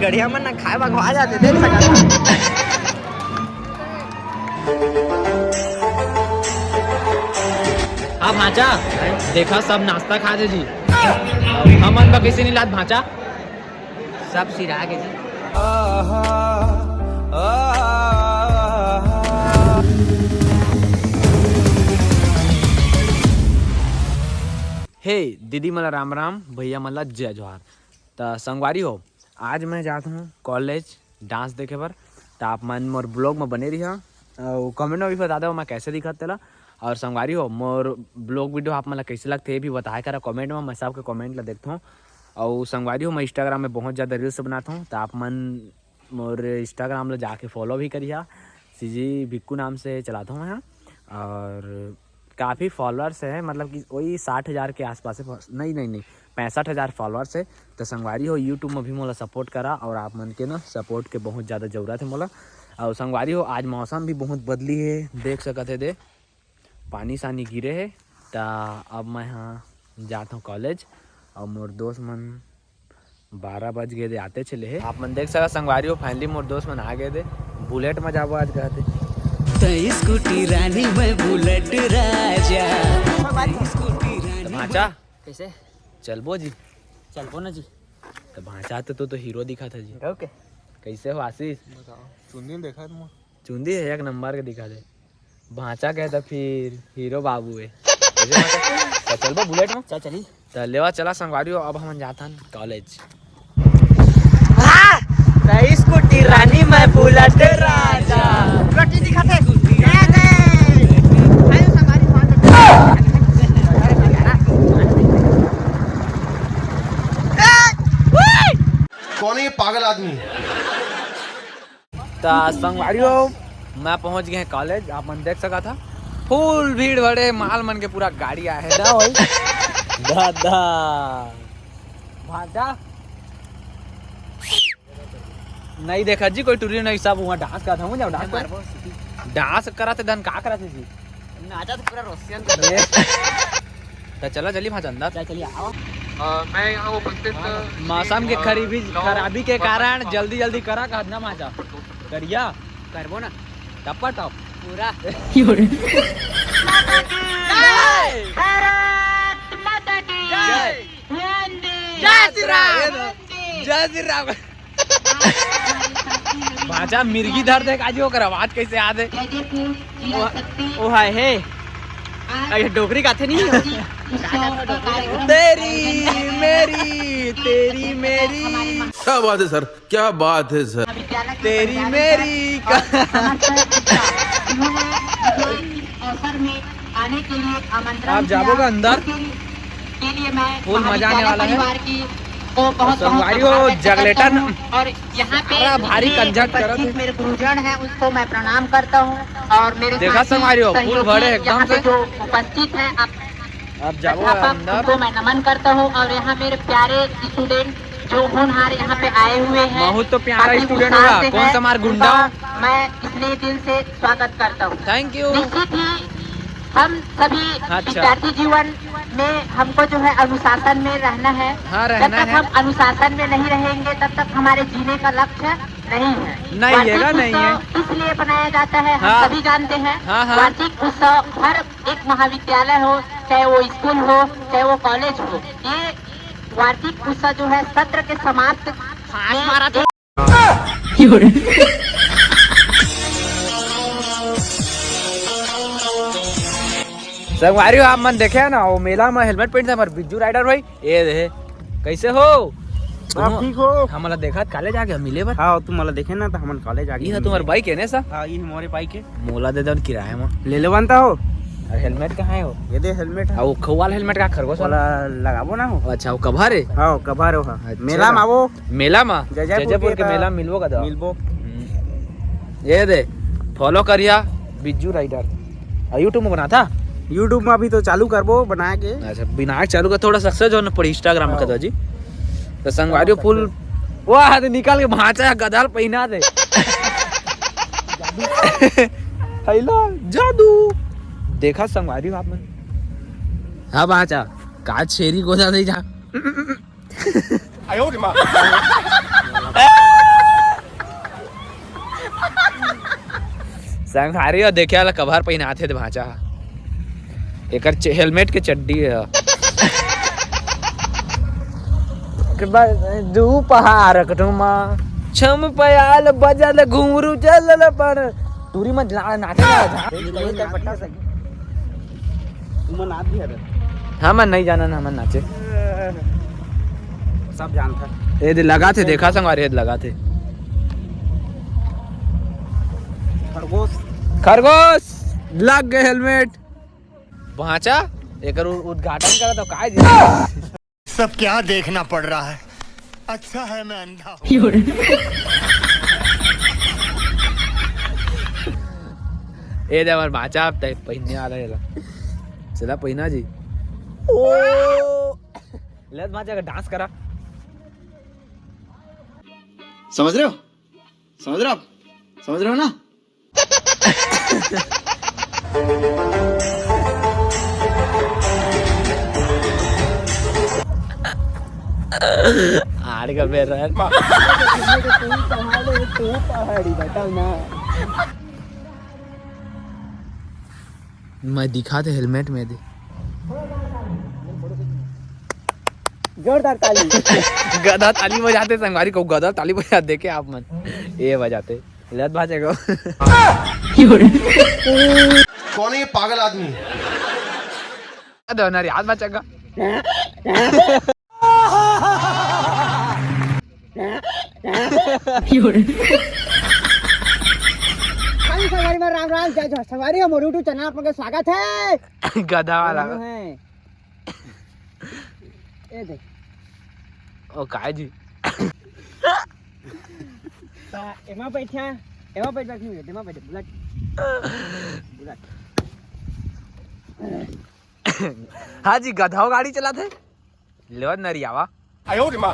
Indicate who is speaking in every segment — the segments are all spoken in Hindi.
Speaker 1: गढ़िया मन ना खाए बगवा जाते देख सका।
Speaker 2: हाँ भांचा देखा सब नाश्ता खा दे जी। हमन बा कैसे नहीं लात भांचा
Speaker 1: सब सिरा के जी।
Speaker 2: हे दीदी मला राम राम, भैया मला जय जोहार। तो संगवारी हो, आज मैं जाता हूँ कॉलेज डांस देखे पर। तो आप मन मोर ब्लॉग में बने रही और कमेंट में भी बता दो मैं कैसे दिखत तेला। और संगवारी हो, मोर ब्लॉग वीडियो आप मतलब कैसे लगते भी बताया करा कमेंट में, मैं सबके कमेंट ला देखता हूँ। और संगवारी हो, मैं इंस्टाग्राम में बहुत ज़्यादा रील्स बनाता हूँ। तो आप मन मोर इंस्टाग्राम ला जाके फॉलो भी करिए। सीजी भिक्कू नाम से चलाता हूँ मैं यहाँ। और काफ़ी फॉलोअर्स है, मतलब कि वही 60,000 के आसपास है। नहीं 65,000 फॉलोअर्स है। तो संगवारी हो, यूट्यूब में भी मोला सपोर्ट करा। और आप मन के ना सपोर्ट के बहुत ज़्यादा ज़रूरत है मोला। और संगवारी हो, आज मौसम भी बहुत बदली है, देख सकते थे दे पानी सानी गिरे है। तो अब मैं यहाँ जाता हूँ कॉलेज। और मोर दोस्त मन 12 बज गए दे आते चले है। आप मन देख सका संगवारी हो, फाइनली मोर दोस्त मन आ गए दे। बुलेट में जाबो आज कहते
Speaker 3: स्कूटी रानी में बुलेट राजा।
Speaker 2: तो भांचा
Speaker 1: कैसे
Speaker 2: चलबो जी?
Speaker 1: चलबो ना जी।
Speaker 2: तो भांचा तो हीरो दिखा था जी।
Speaker 1: ओके
Speaker 2: कैसे हो आशीष?
Speaker 4: चुंदी देखा तुम?
Speaker 2: चुंदी है एक नंबर के दिखा दे। भांचा गया था फिर हीरो बाबू है। तो चलबो बुलेट में?
Speaker 1: चल चली।
Speaker 2: तो लेवा चला संगवारी हो, अब हम जाता हैं कॉलेज।
Speaker 1: स्कूटी रानी में बुलेट राजा। रोटी दिखाते
Speaker 4: कौन है ये पागल आदमी?
Speaker 2: तो संगवारी हो, मैं पहुंच गए हैं कॉलेज। आप मन देख सका था फुल भीड़ भरे माल मन के पूरा गाड़ी आया है ना भाई। दादा भांचा नहीं देखा जी कोई टूरी नहीं, सब वहाँ डांस करा था। मुझे डांस करा थे धन का करा थे जी?
Speaker 1: नाचा तो पूरा रोशियन।
Speaker 2: तो चलो चलिए भांचा अंदर।
Speaker 1: चल चलिए आओ।
Speaker 4: मैं यहाँ उपस्थित
Speaker 2: मौसम के खराबी के कारण जल्दी करा का ना भांचा करिया
Speaker 1: करबो ना
Speaker 2: टप्पा टप
Speaker 1: पूरा।
Speaker 2: जय श्री राम। भांचा मिर्गी दर्द है काजी होकर आवाज कैसे याद है?
Speaker 1: ओ हाय हे अरे डोगरी गाथे नहीं हो।
Speaker 2: तेरी मेरी
Speaker 4: क्या बात है सर, क्या बात है सर।
Speaker 2: तेरी मेरी आप जाओगे अंदर, फुल मजा आने वाला है। संगवारी हो जगलेटन
Speaker 5: और यहाँ पे
Speaker 2: भारी कंजट करत है।
Speaker 5: मेरे गुरुजन है उसको मैं प्रणाम करता हूँ। और मेरे
Speaker 2: देखा संगवारी हो, फुल भरे एकदम
Speaker 5: यहाँ पे
Speaker 2: से।
Speaker 5: जो उपस्थित है
Speaker 2: आप जाओ अंदर।
Speaker 5: उनको मैं नमन करता हूँ। और यहाँ मेरे प्यारे स्टूडेंट जो होनहार यहाँ पे आए हुए हैं,
Speaker 2: बहुत तो प्यारा
Speaker 5: काफी
Speaker 2: स्टूडेंट
Speaker 5: उत्साह
Speaker 2: होगा।
Speaker 5: से
Speaker 2: कौन
Speaker 5: है,
Speaker 2: सा हमारा गुंडा?
Speaker 5: उनका मैं इसलिए दिल से स्वागत करता हूँ।
Speaker 2: Thank you.
Speaker 5: निश्चित ही हम सभी
Speaker 2: अच्छा।
Speaker 5: विद्यार्थी जीवन में हमको जो है अनुशासन में रहना है।
Speaker 2: हाँ,
Speaker 5: जब
Speaker 2: रहना
Speaker 5: तक
Speaker 2: है।
Speaker 5: हम अनुशासन में नहीं रहेंगे तब तक हमारे जीने का लक्ष्य नहीं है।
Speaker 2: नहीं
Speaker 5: वार्षिक
Speaker 2: हैगा, नहीं है।
Speaker 5: उत्सव इसलिए बनाया जाता है, हम
Speaker 2: हाँ।
Speaker 5: सभी जानते हैं।
Speaker 2: हाँ, हाँ।
Speaker 5: वार्षिक उत्सव हर एक महाविद्यालय हो, चाहे वो स्कूल हो, चाहे वो कॉलेज हो, ये वार्षिक उत्सव जो है सत्र के समाप्त
Speaker 2: संगवारी हो, आप मन देखे ना वो मेला में हेलमेट पहनता हमारे बिज्जू राइडर भाई। ये दे कैसे हो?
Speaker 1: आप ठीक हो?
Speaker 2: हमला देखा कॉलेज आ गया मिले बर।
Speaker 1: हाँ तुम मला देखे ना तो हमन कॉलेज आ गए।
Speaker 2: ये तुम्हार बाइक है ना सा?
Speaker 1: हाँ ये हमारे बाइक है।
Speaker 2: मोला दे दो किराया में।
Speaker 1: ले ले बनता हो।
Speaker 2: और हेलमेट कहाँ है हो?
Speaker 1: ये दे हेलमेट है।
Speaker 2: और वो खवाल हेलमेट का खरगोश वाला
Speaker 1: वाला लगाबो ना हो।
Speaker 2: अच्छा वो कभार है?
Speaker 1: हाँ कबार हो।
Speaker 2: अच्छा।
Speaker 1: मेला में आवो।
Speaker 2: मेला में
Speaker 1: जयपुर
Speaker 2: के मेला में मिलबो का?
Speaker 1: मिलबो।
Speaker 2: ये दे फॉलो करिया बिज्जू राइडर। और यूट्यूब में बना था?
Speaker 1: यूट्यूब में अभी तो चालू करबो बना के।
Speaker 2: अच्छा बिना चालू का थोड़ा सक्सेस हो ना पर इंस्टाग्राम में कर जी। तो संगवारी फुल वाह तो निकाल के भांचा गदाल पहना दे। हैला जादू देखा संगवारी आप में। हाँ भांचा का छेरी गोदा दे जा।
Speaker 4: आयो रे माँ।
Speaker 2: संघारी और देखे वाला कवर पहनाते थे भाचा एक हेलमेट के चड्डी है दू पहाड़ कटुमा छम पयाल बजल घुंगरू चल पर टूरी में नाचे हाँ मैं नहीं जाना ना मन नाचे
Speaker 1: सब जानता
Speaker 2: ये लगा थे देखा संगवारी लगा थे खरगोश लग गए हेलमेट भाचा एक उद्घाटन करा तो काय
Speaker 6: सब क्या देखना पड़ रहा है अच्छा है मैं अंधा हूँ
Speaker 2: ए दे हमार भाचा अब पहनने आ रहा है चला पहना जी ओ ले भाचा का डांस करा
Speaker 7: समझ रहे हो ना
Speaker 2: आड़ का बेर रहा
Speaker 1: तू पहाड़ी बताओ ना
Speaker 2: मैं दिखा थे हेलमेट में दे
Speaker 1: जोरदार ताली
Speaker 2: गधा ताली बजाते संगवारी को गधा ताली बजा देखे आप मन ये बजाते लत भाजे को
Speaker 4: कौन है ये पागल आदमी?
Speaker 2: दोनों याद बचेगा
Speaker 1: सवारी में राम राम जय जय सवारी हम मोरू चैनल आपका स्वागत है
Speaker 2: गधा वाला
Speaker 1: है ए देख
Speaker 2: ओ काय जी
Speaker 1: एमा बैठा एमा बैठ नहीं एमा बैठ बुलेट
Speaker 2: हाँ जी गधाओ गाड़ी चलाते लेवत नरियावा
Speaker 4: आयो रे माँ।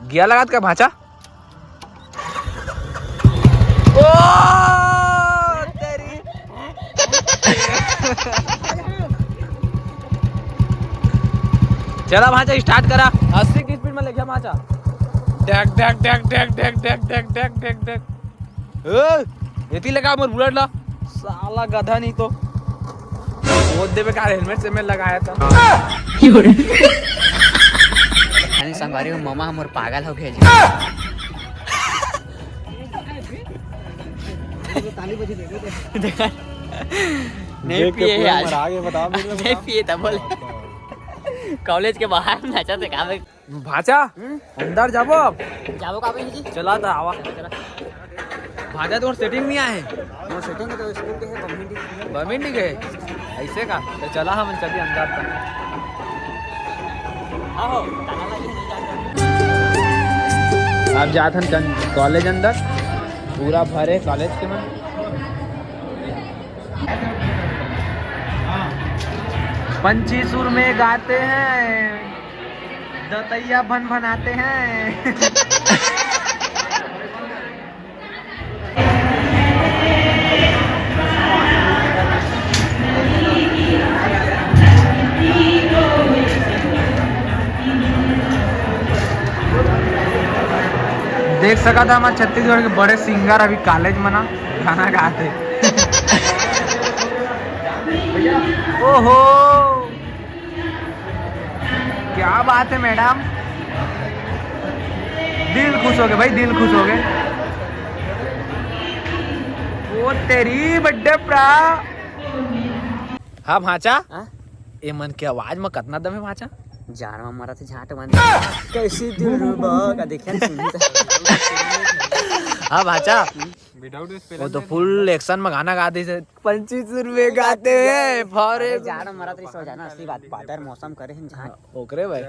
Speaker 2: गिया लगात का भाचा ओ तेरी चला भाचा स्टार्ट करा 80 की स्पीड में लेके भाचा डैक डैक डैक डैक डैक डैक डैक डैक डैक डैक एती लगा मोर बुलेट ला साला गधा नहीं तो वो दे बेकार हेलमेट से मैं लगाया था
Speaker 1: संगवारी में मामा हमर पागल हो गए नहीं पिए आज
Speaker 4: आगे बता
Speaker 1: नहीं पिए था बोल कॉलेज के बाहर नाचा थे का
Speaker 2: भाचा अंदर जाबो
Speaker 1: जाबो का जी
Speaker 2: चला था आवा भाजा तो सेटिंग नहीं आए
Speaker 1: वो सेटिंग तो स्कूल के है कम्युनिटी
Speaker 2: बमिंडी गए ऐसे का तो चला हम चलिए अंदर तक
Speaker 1: आओ ताला लगी नहीं जाता
Speaker 2: अब जात हम कॉलेज अंदर पूरा भरे कॉलेज के में पंछी सुर में गाते हैं दतैया भन भनाते हैं देख सका था हमारे छत्तीसगढ़ के बड़े सिंगर अभी कॉलेज में ना गाना गाते ओहो क्या बात है मैडम दिल खुश हो गए भाई दिल खुश हो गए ओ तेरी बर्थडे प्रा हाँ भाचा ए मन के आवाज में कितना दम है भाचा
Speaker 1: जार में मारा थे झाट बंद कैसी दिलरुबा का देखिए
Speaker 2: हाँ भाचा वो तो फुल एक्शन में गाना गाते थे 25 रुपए गाते हैं फॉरे
Speaker 1: जार में मारा थे सो जाना असली बात पादर मौसम करे हैं झाट
Speaker 2: ओकरे भाई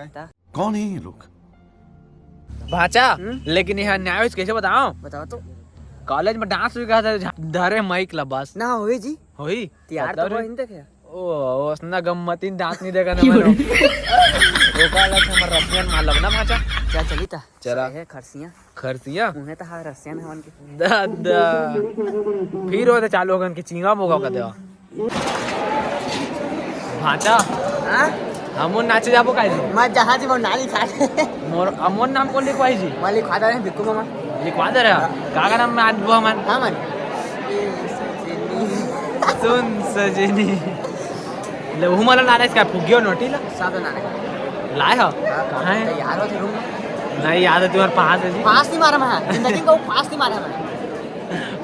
Speaker 4: कौन है ये लोग?
Speaker 2: भाचा लेकिन यहाँ न्याय कैसे बताओ
Speaker 1: बताओ तो
Speaker 2: कॉलेज में डांस भी कहा था धरे माइक ला बस
Speaker 1: ना होई जी
Speaker 2: होई
Speaker 1: यार तो वो हिंदे क्या
Speaker 2: ओ उसना गम्मतीन डांस नहीं देखा ना मनो वो काला हमर रसियन मालव ना भाचा
Speaker 1: क्या चली था
Speaker 2: चला
Speaker 1: है खरसियां
Speaker 2: खरसिया
Speaker 1: उन्हें तो हाँ रसियन है उनकी
Speaker 2: दादा फिर होते चालू होगन के चिंगा मोगा का देवा भाचा
Speaker 1: हाँ
Speaker 2: अमोन नाचे जाबो काय जी
Speaker 1: मैं जहाँ जी वो नाली खा
Speaker 2: मोर अमोन नाम को लिखवाई जी
Speaker 1: मैं लिखवा दे रहे बिक्कू मामा
Speaker 2: लिखवा दे रहा का नाम में आज बुआ मन
Speaker 1: हाँ मन
Speaker 2: सुन सजनी ले वो मला नाराज काय फुगियो नोटीला
Speaker 1: सब ना
Speaker 2: लाए हो कहाँ है
Speaker 1: यार हो थे रूम में
Speaker 2: नहीं याद है तुम्हारे पास है जी
Speaker 1: पास नहीं मारा मैं जिंदगी को पास नहीं मारा मैं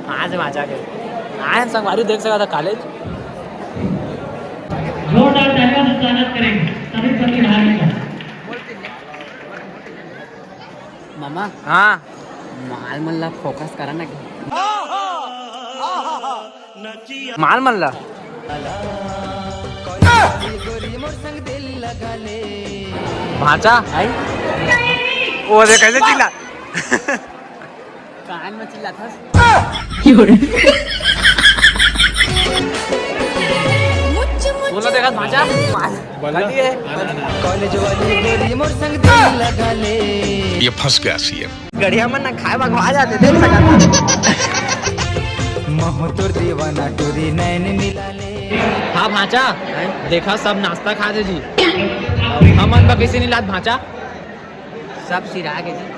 Speaker 2: पास है माचा के आए हम संगवारी देख सका था कॉलेज
Speaker 8: जोरदार तालियों से स्वागत करेंगे सभी प्रतिभागियों का।
Speaker 1: मामा
Speaker 2: हाँ
Speaker 1: माल मल्ला फोकस करा ना
Speaker 2: माल मल्ला भाचा
Speaker 1: आई
Speaker 2: वो दे कैसे चिल्ला
Speaker 1: कान में चिल्ला था
Speaker 2: बोलो देखा भाचा गलती है
Speaker 3: कॉलेज वाली गोरी मोर संग दिल लगा ले
Speaker 4: ये फंस गया सीएम
Speaker 1: गढ़िया मन ना खाए भगवा जाते देख सका
Speaker 3: मोह तोर दीवाना टोरी नैन मिला ले
Speaker 2: हाँ भाचा देखा सब नाश्ता खा दे जी हमन बा किसी नहीं लात भाचा
Speaker 1: सब सिरा के जी